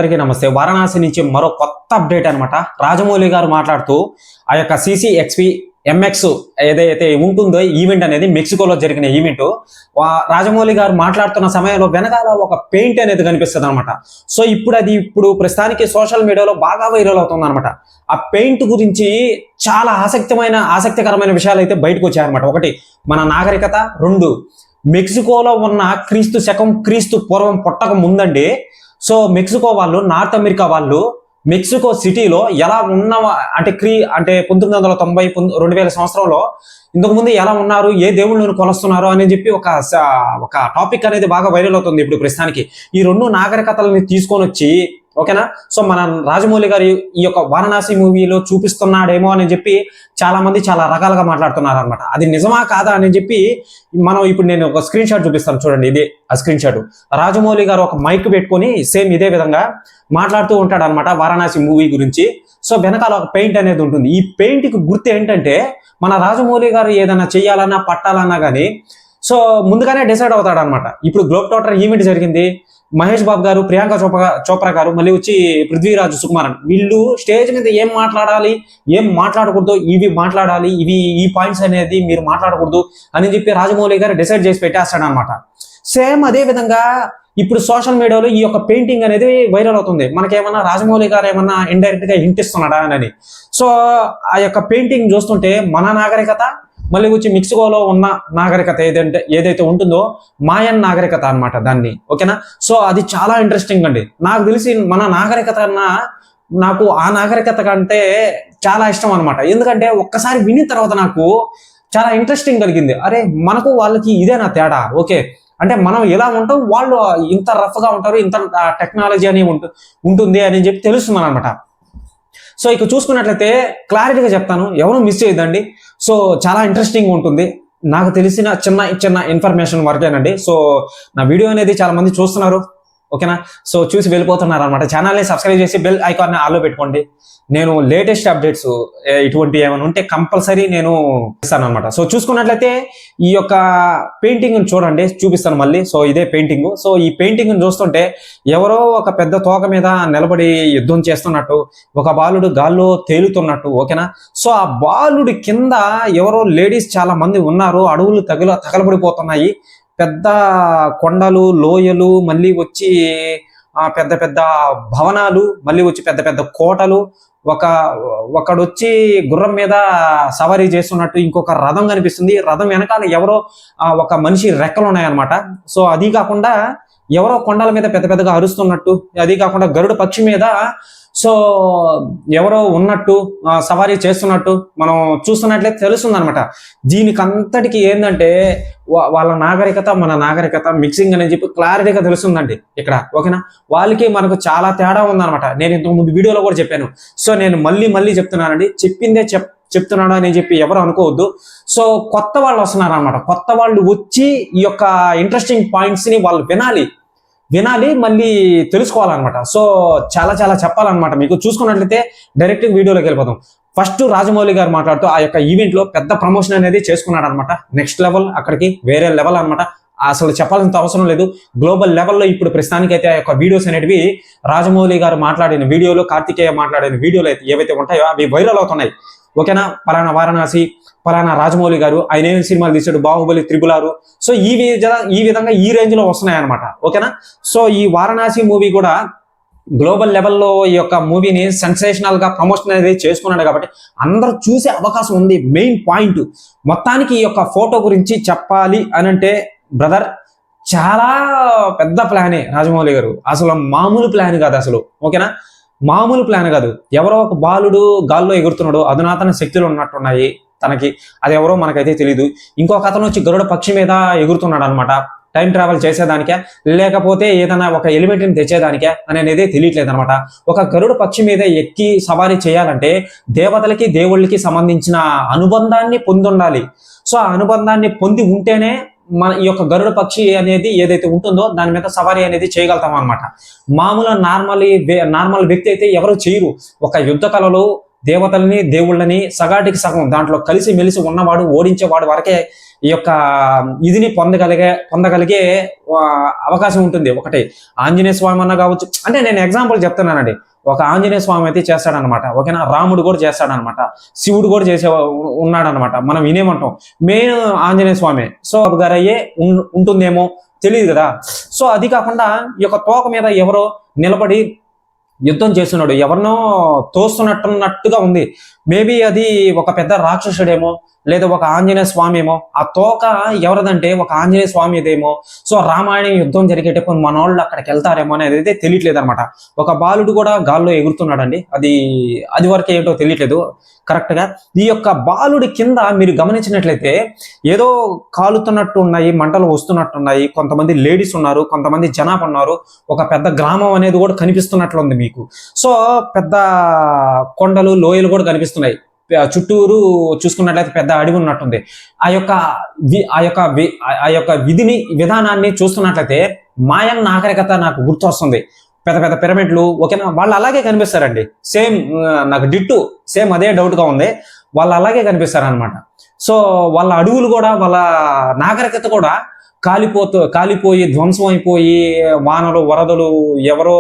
అందరికీ నమస్తే. వారణాసి నుంచి మరో కొత్త అప్డేట్ అనమాట. రాజమౌళి గారు మాట్లాడుతూ ఆ యొక్క CCXP MX ఏదైతే ఉంటుందో ఈవెంట్ అనేది మెక్సికోలో జరిగిన ఈవెంట్, రాజమౌళి గారు మాట్లాడుతున్న సమయంలో వెనకాల ఒక పెయింట్ అనేది కనిపిస్తుంది అనమాట. సో ఇప్పుడు ప్రస్తుతానికి సోషల్ మీడియాలో బాగా వైరల్ అవుతుంది అనమాట. ఆ పెయింట్ గురించి చాలా ఆసక్తికరమైన విషయాలు అయితే బయటకు వచ్చాయన్నమాట. ఒకటి, మన నాగరికత. రెండు, మెక్సికోలో ఉన్న క్రీస్తు పూర్వం పుట్టక ముందండి. సో మెక్సికో వాళ్ళు, నార్త్ అమెరికా వాళ్ళు మెక్సికో సిటీలో ఎలా ఉన్న అంటే 1990 2000 సంవత్సరంలో ఇంతకు ముందు ఎలా ఉన్నారు, ఏ దేవుళ్ళను కొలుస్తున్నారు అని చెప్పి ఒక టాపిక్ అనేది బాగా వైరల్ అవుతుంది ఇప్పుడు ప్రస్తుతానికి. ఈ రెండు నాగరికతలని తీసుకొని వచ్చి, ఓకేనా, సో మన రాజమౌళి గారు ఈ యొక్క వారణాసి మూవీలో చూపిస్తున్నాడేమో అని చెప్పి చాలా మంది చాలా రకాలుగా మాట్లాడుతున్నారు అనమాట. అది నిజమా కాదా అని చెప్పి ఇప్పుడు నేను ఒక స్క్రీన్ షాట్ చూపిస్తాను, చూడండి. ఇదే ఆ స్క్రీన్ షాట్. రాజమౌళి గారు ఒక మైక్ పెట్టుకొని సేమ్ ఇదే విధంగా మాట్లాడుతూ ఉంటాడు అనమాట వారణాసి మూవీ గురించి. సో వెనకాల ఒక పెయింట్ అనేది ఉంటుంది. ఈ పెయింట్ కి గుర్తు ఏంటంటే, మన రాజమౌళి గారు ఏదైనా చెయ్యాలన్నా పట్టాలన్నా కానీ సో ముందుగానే డిసైడ్ అవుతాడు అనమాట. ఇప్పుడు గ్లోబ్ ట్రాక్టర్ ఈవెంట్ జరిగింది. మహేష్ బాబు గారు, ప్రియాంక చోప్రా గారు, మళ్ళీ వచ్చి పృథ్వీరాజ్ సుకుమారన్, వీళ్ళు స్టేజ్ మీద ఏం మాట్లాడాలి, ఏం మాట్లాడకూడదు, ఇవి మాట్లాడాలి, ఈ పాయింట్స్ అనేది మీరు మాట్లాడకూడదు అని చెప్పి రాజమౌళి గారు డిసైడ్ చేసి పెట్టేస్తాడు అనమాట. సేమ్ అదే విధంగా ఇప్పుడు సోషల్ మీడియాలో ఈ యొక్క పెయింటింగ్ అనేది వైరల్ అవుతుంది. మనకేమన్నా రాజమౌళి గారు ఏమన్నా ఇండైరెక్ట్ గా హింట్ ఇస్తున్నాడా అని. సో ఆ యొక్క పెయింటింగ్ చూస్తుంటే మన నాగరికత, మళ్ళీ వచ్చి మెక్సికోలో ఉన్న నాగరికత ఏదైతే ఉంటుందో మాయన్ నాగరికత అనమాట దాన్ని, ఓకేనా. సో అది చాలా ఇంట్రెస్టింగ్ అండి. నాకు తెలిసి మన నాగరికత నాకు ఆ నాగరికత కంటే చాలా ఇష్టం అనమాట. ఎందుకంటే ఒక్కసారి విని తర్వాత నాకు చాలా ఇంట్రెస్టింగ్ కలిగింది. అరే, మనకు వాళ్ళకి ఇదేనా తేడా? ఓకే, అంటే మనం ఎలా ఉంటాం, వాళ్ళు ఇంత రఫ్ గా ఉంటారు, ఇంత టెక్నాలజీ అని ఉంటుంది అని చెప్పి తెలుస్తుంది అనమాట. సో ఇక చూసుకున్నట్లయితే క్లారిటీగా చెప్తాను, ఎవరు మిస్ చేయొద్దండి. సో చాలా ఇంట్రెస్టింగ్ ఉంటుంది. నాకు తెలిసిన చిన్న ఇన్ఫర్మేషన్ వరకేనండి. సో నా వీడియో అనేది చాలా మంది చూస్తున్నారు, ఓకేనా. సో చూసి వెళ్ళిపోతున్నారు అనమాట. ఛానల్ని సబ్స్క్రైబ్ చేసి బెల్ ఐకాన్ని ఆల్లో పెట్టుకోండి. నేను లేటెస్ట్ అప్డేట్స్ ఇటువంటి ఏమైనా ఉంటే కంపల్సరీ నేను ఇస్తాను అనమాట. సో చూసుకున్నట్లయితే ఈ యొక్క పెయింటింగ్ చూడండి, చూపిస్తాను మళ్ళీ. సో ఇదే పెయింటింగ్. సో ఈ పెయింటింగ్ చూస్తుంటే ఎవరో ఒక పెద్ద తోక మీద నిలబడి యుద్ధం చేస్తున్నట్టు, ఒక బాలుడు గాల్లో తేలుతున్నట్టు, ఓకేనా. సో ఆ బాలుడి కింద ఎవరో లేడీస్ చాలా మంది ఉన్నారు. అడవులు తగలబడిపోతున్నాయి. పెద్ద కొండలు, లోయలు, మళ్ళీ వచ్చి పెద్ద పెద్ద భవనాలు, మళ్ళీ వచ్చి పెద్ద పెద్ద కోటలు, ఒకడొచ్చి గుర్రం మీద సవారీ చేస్తున్నట్టు ఇంకొక రథం కనిపిస్తుంది. రథం వెనకాల ఎవరో ఒక మనిషి రెక్కలు ఉన్నాయన్నమాట. సో అది కాకుండా ఎవరో కొండల మీద పెద్ద పెద్దగా అరుస్తున్నట్టు, అది కాకుండా గరుడ పక్షి మీద సో ఎవరో ఉన్నట్టు సవారీ చేస్తున్నట్టు మనం చూస్తున్నట్లయితే తెలుస్తుంది అనమాట. దీనికంతటికి ఏంటంటే వాళ్ళ నాగరికత, మన నాగరికత మిక్సింగ్ అని చెప్పి క్లారిటీగా తెలుస్తుందండి ఇక్కడ, ఓకేనా. వాళ్ళకి మనకు చాలా తేడా ఉందన్నమాట. నేను ఇంతకు ముందు వీడియోలో కూడా చెప్పాను. సో నేను మళ్ళీ చెప్తున్నానండి. చెప్పిందే చెప్తున్నాడు అని చెప్పి ఎవరు అనుకోవద్దు. సో కొత్త వాళ్ళు వస్తున్నారు అనమాట. కొత్త వాళ్ళు వచ్చి ఈ యొక్క ఇంట్రెస్టింగ్ పాయింట్స్ ని వాళ్ళు వినాలి, మళ్ళీ తెలుసుకోవాలన్నమాట. సో చాలా చెప్పాలన్నమాట మీకు. చూసుకున్నట్లయితే డైరెక్ట్ వీడియోలోకి వెళ్ళిపోతాం. ఫస్ట్ రాజమౌళి గారు మాట్లాడుతూ ఆ యొక్క ఈవెంట్ లో పెద్ద ప్రమోషన్ అనేది చేసుకున్నాడు అనమాట. నెక్స్ట్ లెవెల్, అక్కడికి వేరే లెవెల్ అనమాట. అసలు చెప్పాల్సిన అవసరం లేదు. గ్లోబల్ లెవెల్లో ఇప్పుడు ప్రస్తుతానికి అయితే ఆ యొక్క వీడియోస్ అనేటివి రాజమౌళి గారు మాట్లాడిన వీడియోలు, కార్తికేయ మాట్లాడిన వీడియోలు ఏవైతే ఉంటాయో అవి వైరల్ అవుతున్నాయి, ఓకేనా. పలానా వారణాసి, పలానా రాజమౌళి గారు, ఆయన ఏం సినిమాలు తీసాడు, బాహుబలి, త్రిబుల్ 6. సో ఈ విధంగా ఈ రేంజ్ లో వస్తున్నాయి అనమాట, ఓకేనా. సో ఈ వారణాసి మూవీ కూడా గ్లోబల్ లెవెల్లో ఈ యొక్క మూవీని సెన్సేషనల్ గా ప్రమోషన్ అనేది చేసుకున్నాడు కాబట్టి అందరూ చూసే అవకాశం ఉంది. మెయిన్ పాయింట్ మొత్తానికి ఈ యొక్క ఫోటో గురించి చెప్పాలి అని అంటే, బ్రదర్, చాలా పెద్ద ప్లానే రాజమౌళి గారు. అసలు మామూలు ప్లాన్ కాదు అసలు, ఓకేనా. మామూలు ప్లాన్ కాదు. ఎవరో ఒక బాలుడు గాల్లో ఎగురుతున్నాడు, అధునాతన శక్తులు ఉన్నట్టున్నాయి తనకి. అది ఎవరో మనకైతే తెలియదు. ఇంకొక అతను వచ్చి గరుడ పక్షి మీద ఎగురుతున్నాడు అనమాట. టైం ట్రావెల్ చేసేదానికే, లేకపోతే ఏదైనా ఒక ఎలిమెంట్ని తెచ్చేదానికే అనేది తెలియట్లేదు అనమాట. ఒక గరుడ పక్షి మీద ఎక్కి సవారీ చేయాలంటే దేవతలకి, దేవుళ్ళకి సంబంధించిన అనుబంధాన్ని పొంది ఉండాలి. సో ఆ అనుబంధాన్ని పొంది ఉంటేనే మన ఈ యొక్క గరుడ పక్షి అనేది ఏదైతే ఉంటుందో దాని మీద సవారీ అనేది చేయగలుగుతాం అనమాట. నార్మల్ వ్యక్తి అయితే ఎవరు చేయరు. ఒక యుద్ధ కళలో దేవతల్ని దేవుళ్ళని సగాటికి సగం దాంట్లో కలిసి మెలిసి ఉన్నవాడు ఓడించేవాడు వరకే ఈ యొక్క ఇదిని పొందగలిగే అవకాశం ఉంటుంది. ఒకటి ఆంజనేయ స్వామి అన్న కావచ్చు, అంటే నేను ఎగ్జాంపుల్ చెప్తున్నానండి. ఒక ఆంజనేయ స్వామి అయితే చేస్తాడనమాట, ఓకేనా, రాముడు కూడా చేస్తాడనమాట, శివుడు కూడా ఉన్నాడనమాట. మనం వినేమంటాం మెయిన్ ఆంజనేయ స్వామి. సో గారు అయ్యే ఉంటుందేమో తెలియదు కదా. సో అది కాకుండా ఈ యొక్క తోక మీద ఎవరో నిలబడి యుద్ధం చేస్తున్నాడు, ఎవరినో తోస్తున్నట్టుగా ఉంది. మేబీ అది ఒక పెద్ద రాక్షసుడేమో, లేదా ఒక ఆంజనేయ స్వామి ఏమో. ఆ తోక ఎవరిదంటే ఒక ఆంజనేయ స్వామిదేమో. సో రామాయణం యుద్ధం జరిగేటప్పుడు మన వాళ్ళు అక్కడికి వెళ్తారేమో అనేది అయితే తెలియట్లేదు అనమాట. ఒక బాలుడు కూడా గాల్లో ఎగురుతున్నాడండి, అది వరకు ఏంటో తెలియట్లేదు కరెక్ట్ గా. ఈ యొక్క బాలుడి కింద మీరు గమనించినట్లయితే ఏదో కాలుతున్నట్టు ఉన్నాయి, మంటలు వస్తున్నట్టున్నాయి. కొంతమంది లేడీస్ ఉన్నారు, కొంతమంది జనాభా ఉన్నారు. ఒక పెద్ద గ్రామం అనేది కూడా కనిపిస్తున్నట్లుంది మీకు. సో పెద్ద కొండలు లోయలు కూడా కనిపిస్తున్నాయి. చుట్టూరు చూసుకున్నట్లయితే పెద్ద అడవి ఉన్నట్టుంది. ఆ యొక్క విధానాన్ని చూస్తున్నట్లయితే మాయన్ నాగరికత నాకు గుర్తొస్తుంది. పెద్ద పెద్ద పిరమిడ్లు, ఓకేనా, వాళ్ళు అలాగే కనిపిస్తారండి. సేమ్ నాకు డిట్టు సేమ్ అదే డౌట్ గా ఉంది. వాళ్ళు అలాగే కనిపిస్తారనమాట. సో వాళ్ళ అడవులు కూడా, వాళ్ళ నాగరికత కూడా కాలిపోయి ధ్వంసం అయిపోయి, వానలు వరదలు, ఎవరో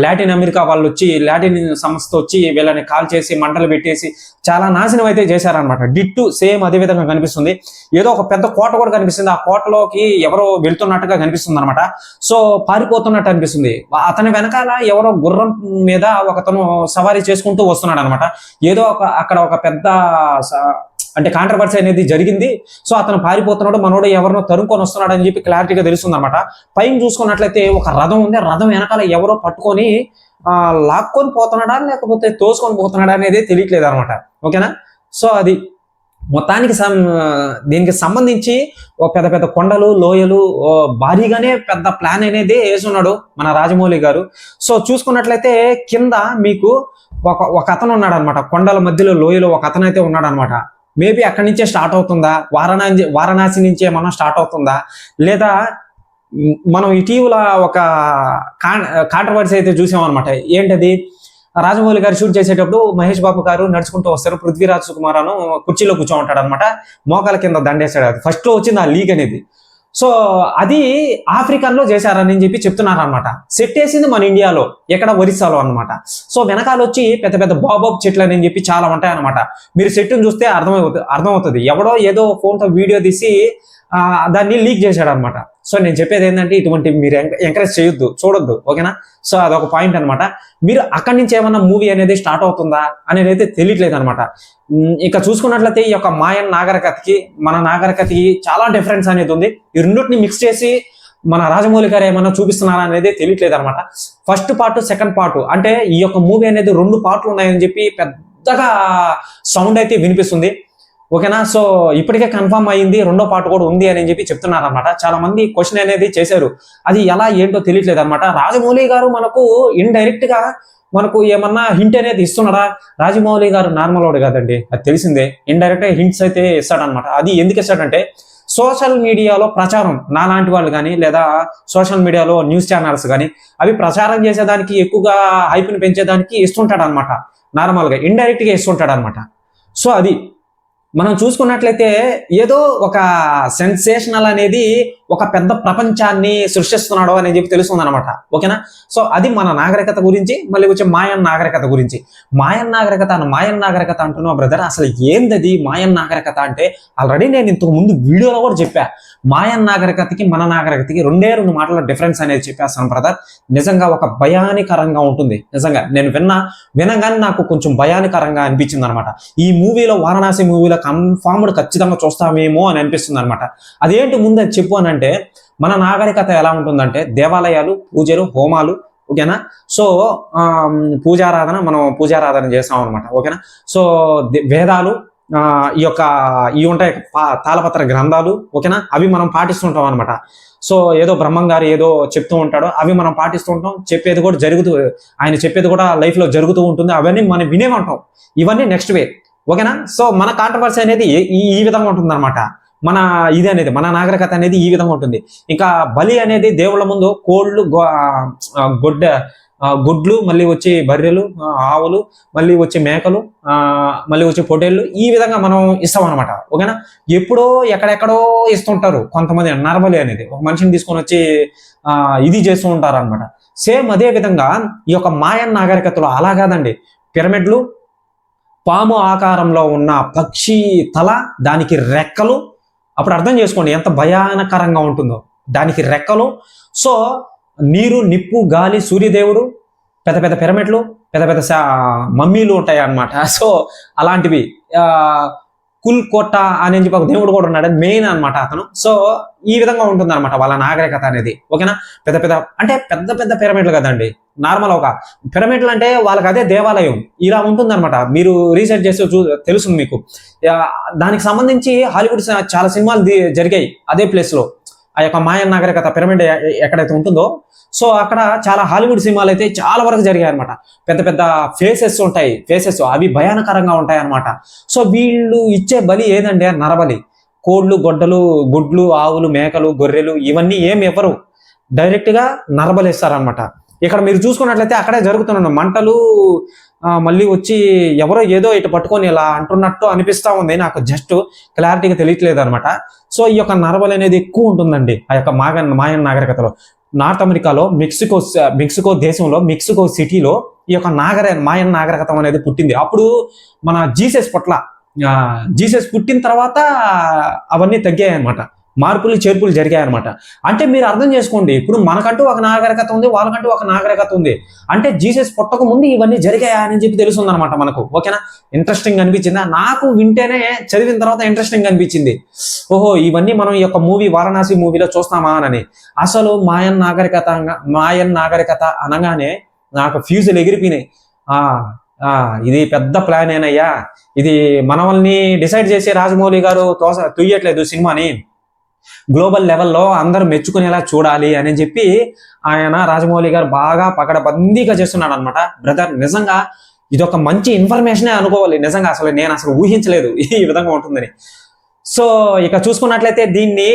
లాటిన్ అమెరికా వాళ్ళు వచ్చి, లాటిన్ సంస్థ వచ్చి వీళ్ళని కాల్ చేసి మంటలు పెట్టేసి చాలా నాశనం అయితే చేశారనమాట. డిట్టు సేమ్ అదే విధంగా కనిపిస్తుంది. ఏదో ఒక పెద్ద కోట కూడా కనిపిస్తుంది. ఆ కోటలోకి ఎవరో వెళ్తున్నట్టుగా కనిపిస్తుంది అనమాట. సో పారిపోతున్నట్టు అనిపిస్తుంది. అతని వెనకాల ఎవరో గుర్రం మీద ఒకతను సవారీ చేసుకుంటూ వస్తున్నాడు అనమాట. ఏదో అక్కడ ఒక పెద్ద అంటే కాంట్రవర్సీ అనేది జరిగింది. సో అతను పారిపోతున్నాడు, మనోడు ఎవరినో తరుముకొని వస్తున్నాడు అని చెప్పి క్లారిటీగా తెలుస్తుంది అనమాట. పైన చూసుకున్నట్లయితే ఒక రథం ఉంది. రథం వెనకాల ఎవరో పట్టుకొని లాక్కొని పోతున్నాడా లేకపోతే తోసుకొని పోతున్నాడా అనేది తెలియట్లేదు అనమాట, ఓకేనా. సో అది మొత్తానికి దీనికి సంబంధించి పెద్ద పెద్ద కొండలు లోయలు భారీగానే పెద్ద ప్లాన్ అనేది వేసున్నాడు మన రాజమౌళి గారు. సో చూసుకున్నట్లయితే కింద మీకు ఒక అతను ఉన్నాడు అనమాట. కొండల మధ్యలో లోయలో ఒక అతను అయితే ఉన్నాడు అనమాట. మేబీ అక్కడి నుంచే స్టార్ట్ అవుతుందా, వారణాసి నుంచే మనం స్టార్ట్ అవుతుందా, లేదా మనం ఇటీవల ఒక కాంట్రవర్సీ అయితే చూసామన్నమాట. ఏంటది, రాజమౌళి గారు షూట్ చేసేటప్పుడు మహేష్ బాబు గారు నడుచుకుంటూ వస్తారు, పృథ్వీరాజ్ కుమార్ అను కుర్చీలో కూర్చోంటాడు అనమాట. మోకాల కింద దండేస్తాడు. అది ఫస్ట్ లో వచ్చింది ఆ లీగ్ అనేది. సో అది ఆఫ్రికన్లో చేశారని చెప్పి చెప్తున్నారు అనమాట. సెట్ వేసింది మన ఇండియాలో, ఎక్కడ ఒరిస్సాలో అనమాట. సో వెనకాల వచ్చి పెద్ద పెద్ద బాబాబ్ చెట్లు అని చెప్పి చాలా ఉంటాయి అనమాట. మీరు సెట్ను చూస్తే అర్థమవుతుంది. ఎవడో ఏదో ఫోన్తో వీడియో తీసి దాన్ని లీక్ చేశాడు అనమాట. సో నేను చెప్పేది ఏంటంటే ఇటువంటి మీరు ఎంకరేజ్ చేయొద్దు, చూడొద్దు, ఓకేనా. సో అదొక పాయింట్ అనమాట. మీరు అక్కడి నుంచి ఏమన్నా మూవీ అనేది స్టార్ట్ అవుతుందా అనేది అయితే తెలియట్లేదు అనమాట. ఇక చూసుకున్నట్లయితే ఈ యొక్క మాయన్ నాగరికతకి మన నాగరికతకి చాలా డిఫరెన్స్ అనేది ఉంది. ఈ రెండింటిని మిక్స్ చేసి మన రాజమౌళి గారు ఏమన్నా చూపిస్తున్నారా అనేది తెలియట్లేదు అనమాట. ఫస్ట్ పార్ట్, సెకండ్ పార్ట్ అంటే ఈ యొక్క మూవీ అనేది 2 పార్ట్లు ఉన్నాయని చెప్పి పెద్దగా సౌండ్ అయితే వినిపిస్తుంది, ఓకేనా. సో ఇప్పటికే కన్ఫర్మ్ అయ్యింది, 2వ పార్ట్ కూడా ఉంది అని చెప్పి చెప్తున్నారు అనమాట. చాలా మంది క్వశ్చన్ అనేది చేశారు, అది ఎలా ఏంటో తెలియట్లేదు అనమాట. రాజమౌళి గారు మనకు ఇండైరెక్ట్ గా మనకు ఏమన్నా హింట్ అనేది ఇస్తున్నాడా? రాజమౌళి గారు నార్మల్ వాడు కాదండి, అది తెలిసిందే. ఇండైరెక్ట్ గా హింట్స్ అయితే ఇస్తాడనమాట. అది ఎందుకు ఇస్తాడంటే సోషల్ మీడియాలో ప్రచారం, నాలాంటి వాళ్ళు కానీ లేదా సోషల్ మీడియాలో న్యూస్ ఛానల్స్ కానీ అవి ప్రచారం చేసేదానికి, ఎక్కువగా హైప్ని పెంచేదానికి ఇస్తుంటాడు అనమాట. నార్మల్గా ఇండైరెక్ట్ గా ఇస్తుంటాడు అనమాట. సో అది మనం చూసుకున్నట్లయితే ఏదో ఒక సెన్సేషనల్ అనేది ఒక పెద్ద ప్రపంచాన్ని సృష్టిస్తున్నాడు అని చెప్పి తెలుస్తుంది అనమాట, ఓకేనా. సో అది మన నాగరికత గురించి. మళ్ళీ వచ్చే మాయన్ నాగరికత గురించి. మాయన్ నాగరికత అంటున్నావు బ్రదర్, అసలు ఏందది మాయన్ నాగరికత అంటే? ఆల్రెడీ నేను ఇంతకు ముందు వీడియోలో కూడా చెప్పా. మాయన్ నాగరికతకి మన నాగరికతకి 2 మాటల డిఫరెన్స్ అనేది చెప్పేస్తాను బ్రదర్. నిజంగా ఒక భయానికరంగా ఉంటుంది. నిజంగా నేను వినగానే నాకు కొంచెం భయానికరంగా అనిపించింది అనమాట. ఈ మూవీలో, వారణాసి మూవీలో కన్ఫర్మ్డ్ ఖచ్చితంగా చూస్తామేమో అని అనిపిస్తుంది అనమాట. అదేంటి ముందు అది చెప్పు అని అంటే, మన నాగరికత ఎలా ఉంటుందంటే దేవాలయాలు, పూజలు, హోమాలు, ఓకేనా. సో మనం పూజారాధన చేస్తాం అనమాట, ఓకేనా. సో వేదాలు, ఇవి ఉంటాయి తాళపత్ర గ్రంథాలు, ఓకేనా, అవి మనం పాటిస్తుంటాం అనమాట. సో ఏదో బ్రహ్మం గారు ఏదో చెప్తూ ఉంటాడో అవి మనం పాటిస్తూ ఉంటాం. చెప్పేది కూడా ఆయన చెప్పేది కూడా లైఫ్ లో జరుగుతూ ఉంటుంది. అవన్నీ మనం వినేమంటాం. ఇవన్నీ నెక్స్ట్ వే, ఓకేనా. సో మన కాంట్రవర్సీ అనేది ఈ విధంగా ఉంటుంది అనమాట. మన నాగరికత అనేది ఈ విధంగా ఉంటుంది. ఇంకా బలి అనేది దేవుళ్ళ ముందు కోళ్ళు, గుడ్లు, మళ్ళీ వచ్చి బర్రెలు, ఆవులు, మళ్ళీ వచ్చి మేకలు, మళ్ళీ వచ్చి పొటేళ్ళు, ఈ విధంగా మనం ఇస్తాం అనమాట. ఓకేనా. ఎప్పుడో ఎక్కడెక్కడో ఇస్తుంటారు కొంతమంది నరబలి అనేది, ఒక మనిషిని తీసుకొని వచ్చి ఇది చేస్తూ ఉంటారు అనమాట. సేమ్ అదే విధంగా ఈ యొక్క మాయన్ నాగరికతలో అలా కాదండి. పిరమిడ్లు, పాము ఆకారంలో ఉన్న పక్షి తల, దానికి రెక్కలు, అప్పుడు అర్థం చేసుకోండి ఎంత భయానకరంగా ఉంటుందో. దానికి రెక్కలు. సో నీరు, నిప్పు, గాలి, సూర్యదేవుడు, పెద్ద పెద్ద పిరమిడ్లు, పెద్ద పెద్ద మమ్మీలు ఉంటాయి అన్నమాట. సో అలాంటివి కుల్ కోట అని చెప్పి ఒక దేవుడు కూడా ఉన్నాడు, మెయిన్ అనమాట అతను. సో ఈ విధంగా ఉంటుంది అనమాట వాళ్ళ నాగరికత అనేది. ఓకేనా. పెద్ద పెద్ద అంటే పెద్ద పెద్ద పిరమిడ్లు కదండి, నార్మల్ ఒక పిరమిడ్లు అంటే వాళ్ళకి అదే దేవాలయం ఇలా ఉంటుంది అనమాట. మీరు రీసెర్చ్ చేస్తే తెలుస్తుంది మీకు. దానికి సంబంధించి హాలీవుడ్ చాలా సినిమాలు జరిగాయి అదే ప్లేస్ లో, ఆ యొక్క మాయన్ నాగరికత పిరమిడ్ ఎక్కడైతే ఉంటుందో. సో అక్కడ చాలా హాలీవుడ్ సినిమాలు అయితే చాలా వరకు జరిగాయి అనమాట. పెద్ద పెద్ద ఫేసెస్ ఉంటాయి, ఫేసెస్ అవి భయానకరంగా ఉంటాయి అనమాట. సో వీళ్ళు ఇచ్చే బలి ఏదండి, నరబలి. కోళ్ళు, గుడ్లు, ఆవులు, మేకలు, గొర్రెలు ఇవన్నీ ఏమి ఇవ్వరు, డైరెక్ట్ గా నరబలి ఇస్తారనమాట. ఇక్కడ మీరు చూసుకున్నట్లయితే అక్కడే జరుగుతున్నాను మంటలు, మళ్ళీ వచ్చి ఎవరో ఏదో ఇటు పట్టుకొని ఇలా అంటున్నట్టు అనిపిస్తా ఉంది, నాకు జస్ట్ క్లారిటీగా తెలియట్లేదు అనమాట. సో ఈ యొక్క నరబలి అనేది ఎక్కువ ఉంటుందండి ఆ యొక్క మాయన్ నాగరికతలో. నార్త్ అమెరికాలో మెక్సికో దేశంలో, మెక్సికో సిటీలో ఈ యొక్క మాయన్ నాగరికత అనేది పుట్టింది. అప్పుడు మన జీసస్ పుట్టిన తర్వాత అవన్నీ తగ్గాయి అనమాట, మార్పులు చేర్పులు జరిగాయి అనమాట. అంటే మీరు అర్థం చేసుకోండి, ఇప్పుడు మనకంటూ ఒక నాగరికత ఉంది, వాళ్ళకంటూ ఒక నాగరికత ఉంది. అంటే జీసస్ పుట్టక ముందు ఇవన్నీ జరిగాయా అని చెప్పి తెలుస్తుంది అనమాట మనకు. ఓకేనా. ఇంట్రెస్టింగ్ అనిపించిందా? నాకు వింటేనే, చదివిన తర్వాత ఇంట్రెస్టింగ్ అనిపించింది. ఓహో, ఇవన్నీ మనం ఈ యొక్క మూవీ వారణాసి మూవీలో చూస్తామా అని. అసలు మాయన్ నాగరికత అనగానే నాకు ఫ్యూజులు ఎగిరిపోయినాయి. ఇది పెద్ద ప్లాన్ ఏనయ్యా, ఇది మనల్ని డిసైడ్ చేసి రాజమౌళి గారు తుయ్యట్లేదు సినిమాని, గ్లోబల్ లెవెల్లో అందరూ మెచ్చుకునేలా చూడాలి అని చెప్పి ఆయన రాజమౌళి గారు బాగా పకడబందీగా చేస్తున్నాడు అనమాట. బ్రదర్ నిజంగా ఇదొక మంచి ఇన్ఫర్మేషనే అనుకోవాలి. నిజంగా నేను ఊహించలేదు ఈ విధంగా ఉంటుందని. సో ఇక చూసుకున్నట్లయితే దీన్ని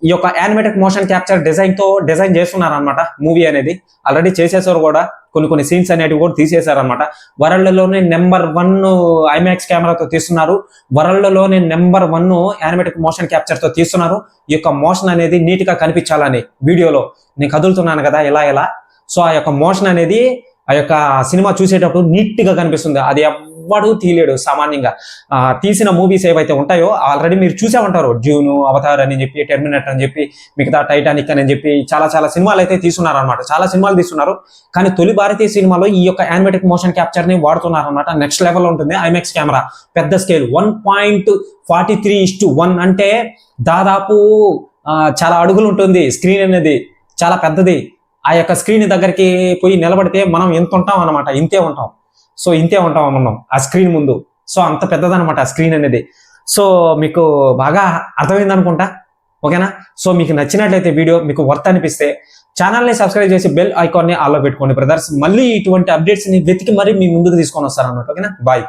ఈ యొక్క యానిమేటెడ్ మోషన్ క్యాప్చర్ డిజైన్ చేస్తున్నారు అనమాట. మూవీ అనేది ఆల్రెడీ చేసేసారు కూడా, కొన్ని సీన్స్ అనేటివి కూడా తీసేశారనమాట. వరల్డ్ లోనే నెంబర్ 1 ఐమాక్స్ కెమెరాతో తీస్తున్నారు, వరల్డ్ లోనే నెంబర్ 1 యానిమేటెడ్ మోషన్ క్యాప్చర్ తో తీస్తున్నారు. ఈ యొక్క మోషన్ అనేది నీట్ గా కనిపించాలని వీడియోలో నేను కదులుతున్నాను కదా ఇలా. సో ఆ యొక్క మోషన్ అనేది ఆ యొక్క సినిమా చూసేటప్పుడు నీట్ గా కనిపిస్తుంది. అది ఎవ్వడూ తీయలేడు సామాన్యంగా. తీసిన మూవీస్ ఏవైతే ఉంటాయో ఆల్రెడీ మీరు చూసే ఉంటారు, డ్యూను, అవతార్ అని చెప్పి, టెర్మినేటర్ అని చెప్పి, మిగతా టైటానిక్ అని చెప్పి చాలా సినిమాలు అయితే తీస్తున్నారు అనమాట. చాలా సినిమాలు తీస్తున్నారు. కానీ తొలి భారతీయ సినిమాలో ఈ యొక్క యానిమేటెడ్ మోషన్ క్యాప్చర్ ని వాడుతున్నారు అనమాట. నెక్స్ట్ లెవెల్ ఉంటుంది. ఐమాక్స్ కెమెరా పెద్ద స్కేల్ 1.43:1 అంటే దాదాపు చాలా అడుగులు ఉంటుంది స్క్రీన్ అనేది, చాలా పెద్దది. ఆ యొక్క స్క్రీన్ దగ్గరికి పోయి నిలబడితే మనం ఎంత ఉంటాం అనమాట, ఇంతే ఉంటాం మనం ఆ స్క్రీన్ ముందు. సో అంత పెద్దదనమాట ఆ స్క్రీన్ అనేది. సో మీకు బాగా అర్థమైంది అనుకుంటా. ఓకేనా. సో మీకు నచ్చినట్లయితే వీడియో మీకు వర్త్ అనిపిస్తే ఛానల్ని సబ్స్క్రైబ్ చేసి బెల్ ఐకాన్ని ఆల్లో పెట్టుకోండి బ్రదర్స్. మళ్ళీ ఇటువంటి అప్డేట్స్ ని వెతికి మరీ మీ ముందుకు తీసుకొని వస్తారన్నమాట. ఓకేనా. బాయ్.